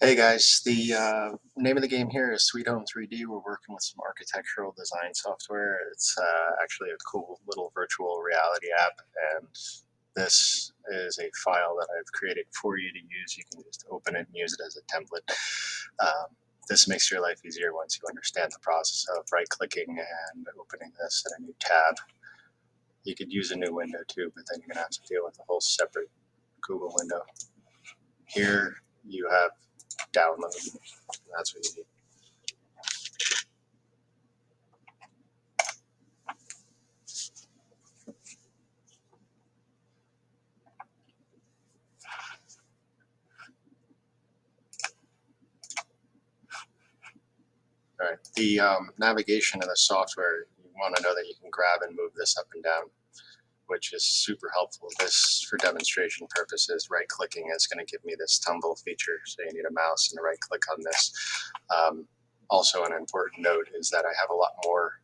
Hey guys, the name of the game here is Sweet Home 3D. We're working with some architectural design software. It's actually a cool little virtual reality app, and this is a file that I've created for you to use. You can just open it and use it as a template. Um, this makes your life easier once you understand the process of right-clicking and opening this in a new tab. You could use a new window too, but then you're going to have to deal with a whole separate Google window. Here you have download. That's what you need. All right. The navigation of the software, you want to know that you can grab and move this up and down, which is super helpful. This, for demonstration purposes, right-clicking is going to give me this tumble feature. So you need a mouse and a right-click on this. Also, an important note is that I have a lot more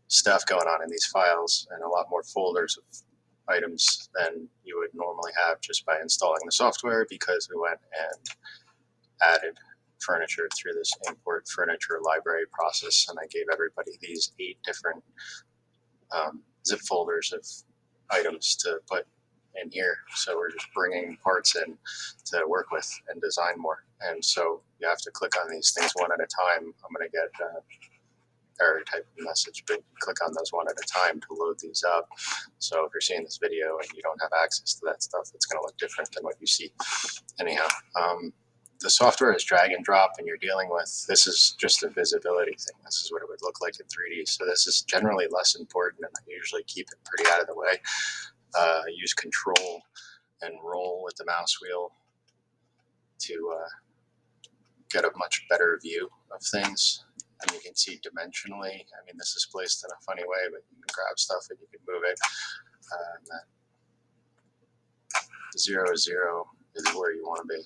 stuff going on in these files and a lot more folders of items than you would normally have just by installing the software, because we went and added furniture through this import furniture library process, and I gave everybody these 8 different zip folders of items to put in here. So we're just bringing parts in to work with and design more. And so you have to click on these things one at a time. I'm going to get error type of message, but click on those one at a time to load these up. So if you're seeing this video and you don't have access to that stuff, it's going to look different than what you see. Anyhow, the software is drag and drop, and you're dealing with, this is just a visibility thing. This is what it would look like in 3D. So this is generally less important, and I usually keep it pretty out of the way. Use control and roll with the mouse wheel to get a much better view of things. And you can see dimensionally. I mean, this is placed in a funny way, but you can grab stuff and you can move it. And 0, 0 is where you want to be,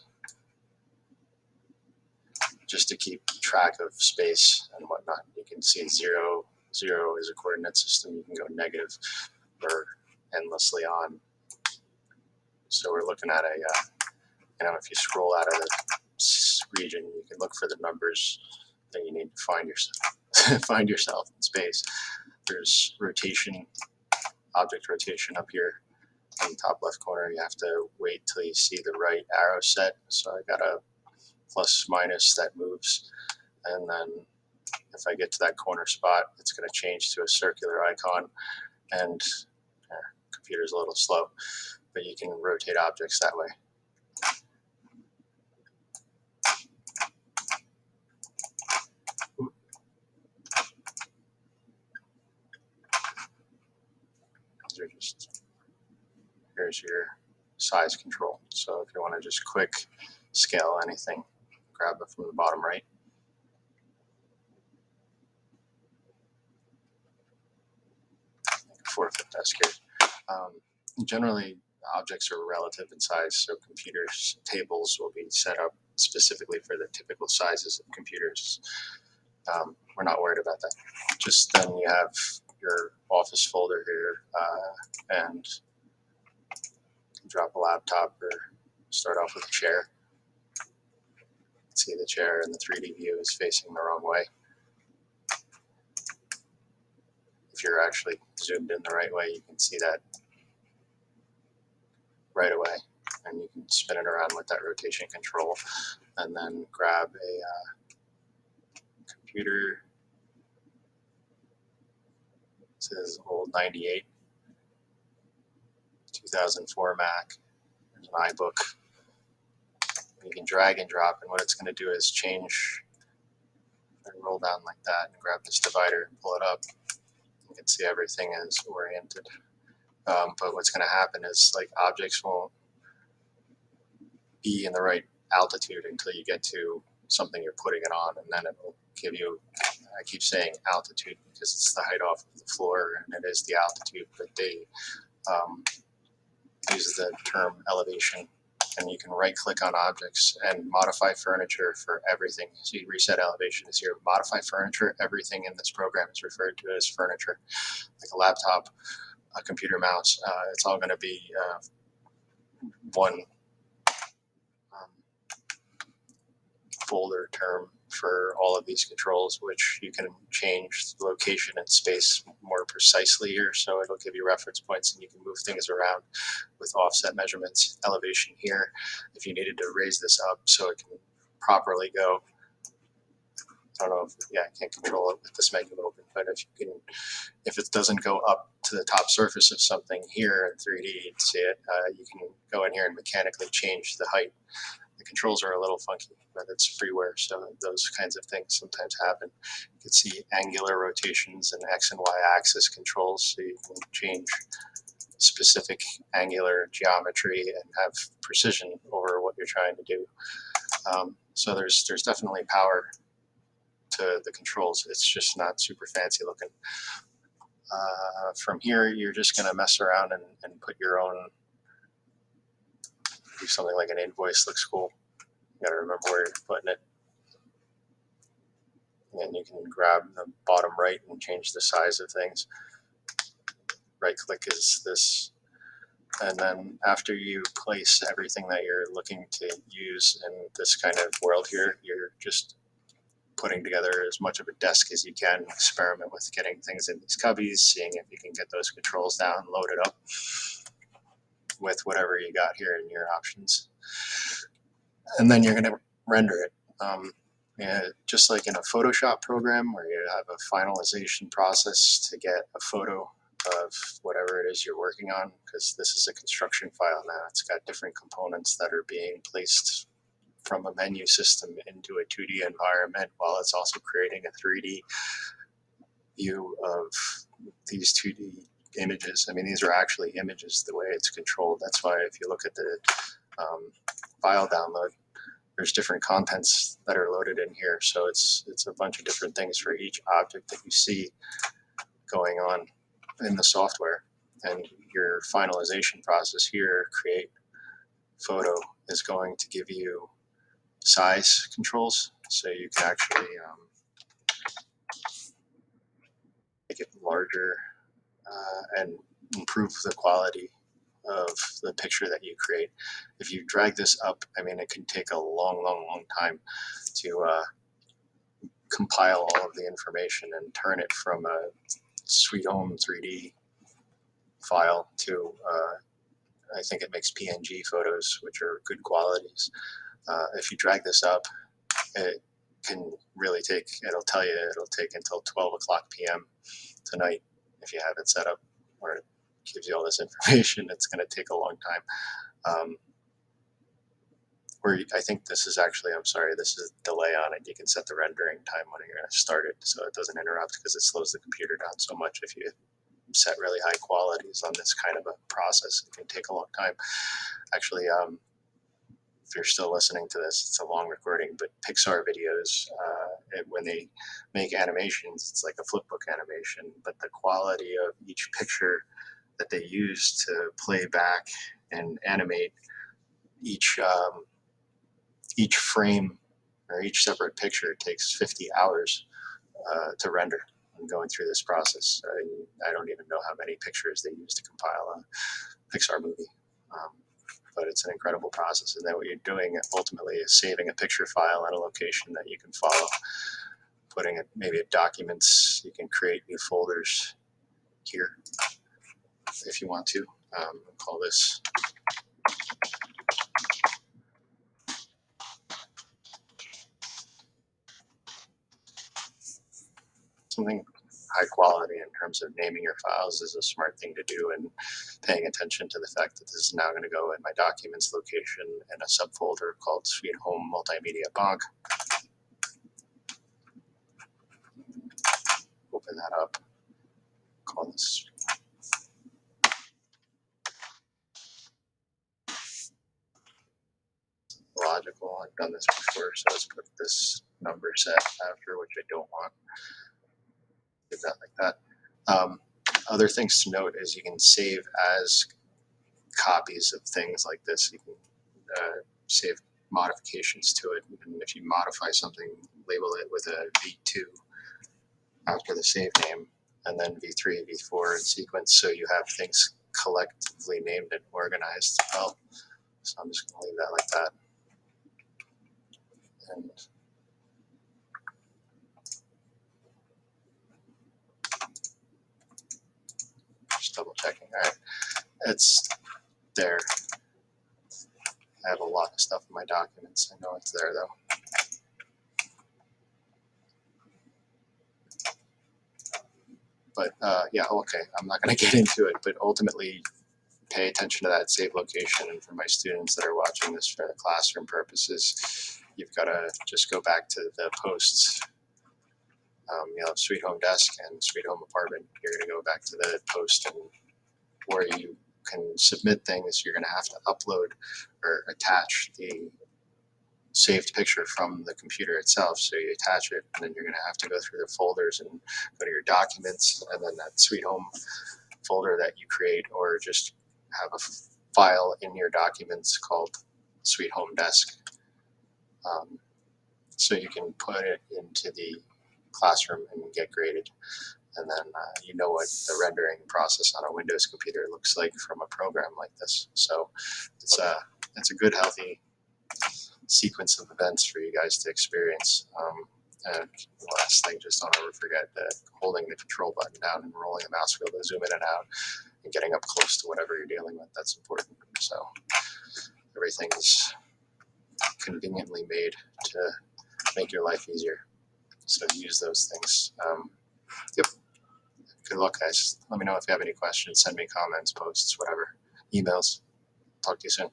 just to keep track of space and whatnot. You can see 0, 0 is a coordinate system. You can go negative or endlessly on. So we're looking at a, if you scroll out of the region, you can look for the numbers that you need to find yourself, find yourself in space. There's rotation, object rotation up here in the top left corner. You have to wait till you see the right arrow set. So I got a plus minus that moves, and then if I get to that corner spot, it's going to change to a circular icon. And computer's a little slow, but you can rotate objects that way. Here's your size control. So if you want to just quick scale anything, grab it from the bottom right. Like a 4-foot desk here. Generally, objects are relative in size, so computers' tables will be set up specifically for the typical sizes of computers. We're not worried about that. Just then you have your office folder here, and drop a laptop or start off with a chair. See, the chair in the 3D view is facing the wrong way. If you're actually zoomed in the right way, you can see that right away, and you can spin it around with that rotation control, and then grab a computer. This is old 98, 2004 Mac. There's an iBook. You can drag and drop, and what it's going to do is change and roll down like that, and grab this divider and pull it up. You can see everything is oriented. But what's going to happen is, like, objects won't be in the right altitude until you get to something you're putting it on, and then it will give you, I keep saying altitude because it's the height off of the floor, and it is the altitude, but they use the term elevation. And you can right click on objects and modify furniture for everything. So you reset elevation is here. Modify furniture, everything in this program is referred to as furniture, like a laptop, a computer mouse. It's all going to be one folder term for all of these controls, which you can change location and space more precisely here. So it'll give you reference points and you can move things around with offset measurements, elevation here. If you needed to raise this up so it can properly go, I don't know if, yeah, I can't control it with this menu open, but if it doesn't go up to the top surface of something here in 3D, you'd see it, you can go in here and mechanically change the height. The controls are a little funky, but it's freeware, so those kinds of things sometimes happen. You can see angular rotations and X and Y axis controls, so you can change specific angular geometry and have precision over what you're trying to do. So there's definitely power to the controls. It's just not super fancy looking. From here, you're just going to mess around and put your own, do something like an invoice looks cool. You got to remember where you're putting it. And you can grab the bottom right and change the size of things. Right click is this. And then after you place everything that you're looking to use in this kind of world here, you're just putting together as much of a desk as you can, experiment with getting things in these cubbies, seeing if you can get those controls down, load it up with whatever you got here in your options. And then you're going to render it. Just like in a Photoshop program where you have a finalization process to get a photo of whatever it is you're working on, because this is a construction file now. It's got different components that are being placed from a menu system into a 2D environment while it's also creating a 3D view of these 2D images. I mean, these are actually images the way it's controlled. That's why if you look at the file download, there's different contents that are loaded in here. So it's a bunch of different things for each object that you see going on in the software. And your finalization process here, create photo, is going to give you size controls, so you can actually make it larger and improve the quality of the picture that you create. If you drag this up, I mean, it can take a long time to compile all of the information and turn it from a Sweet Home 3D file to I think it makes PNG photos, which are good qualities. If you drag this up, it can really it'll tell you it'll take until 12 o'clock p.m. tonight if you have it set up, where it gives you all this information. It's going to take a long time. I think this is actually, I'm sorry, this is a delay on it. You can set the rendering time when you're going to start it so it doesn't interrupt, because it slows the computer down so much. If you set really high qualities on this kind of a process, it can take a long time. Actually, if you're still listening to this, it's a long recording, but Pixar videos, when they make animations, it's like a flipbook animation, but the quality of each picture that they use to play back and animate each frame or each separate picture takes 50 hours to render. And going through this process, I don't even know how many pictures they use to compile a Pixar movie. But it's an incredible process. And then what you're doing ultimately is saving a picture file at a location that you can follow, putting it maybe in documents. You can create new folders here if you want to. Call this something high quality. In terms of naming your files is a smart thing to do, and paying attention to the fact that this is now going to go in my documents location in a subfolder called Sweet Home Multimedia Bonk. Open that up, call this logical. I've done this before, so let's put this number set after, which I don't want. Do that like that. Other things to note is you can save as copies of things like this. You can save modifications to it, and if you modify something, label it with a V2 after the save name, and then V3, V4 in sequence, so you have things collectively named and organized as well. So I'm just going to leave that like that. And checking. All right, it's there. I have a lot of stuff in my documents. I know it's there though. But yeah, okay, I'm not going to get into it, but ultimately pay attention to that save location. And for my students that are watching this for the classroom purposes, you've got to just go back to the posts. You'll have Sweet Home Desk and Sweet Home Apartment. You're going to go back to the post and where you can submit things. You're going to have to upload or attach the saved picture from the computer itself. So you attach it, and then you're going to have to go through the folders and go to your documents, and then that Sweet Home folder that you create, or just have a file in your documents called Sweet Home Desk. So you can put it into the classroom and get graded. And then you know what the rendering process on a Windows computer looks like from a program like this. So it's a good, healthy sequence of events for you guys to experience. And the last thing, just don't ever forget that holding the control button down and rolling the mouse wheel to zoom in and out and getting up close to whatever you're dealing with, that's important. So everything's conveniently made to make your life easier. So use those things. Yep. Good luck, guys. Let me know if you have any questions. Send me comments, posts, whatever. Emails. Talk to you soon.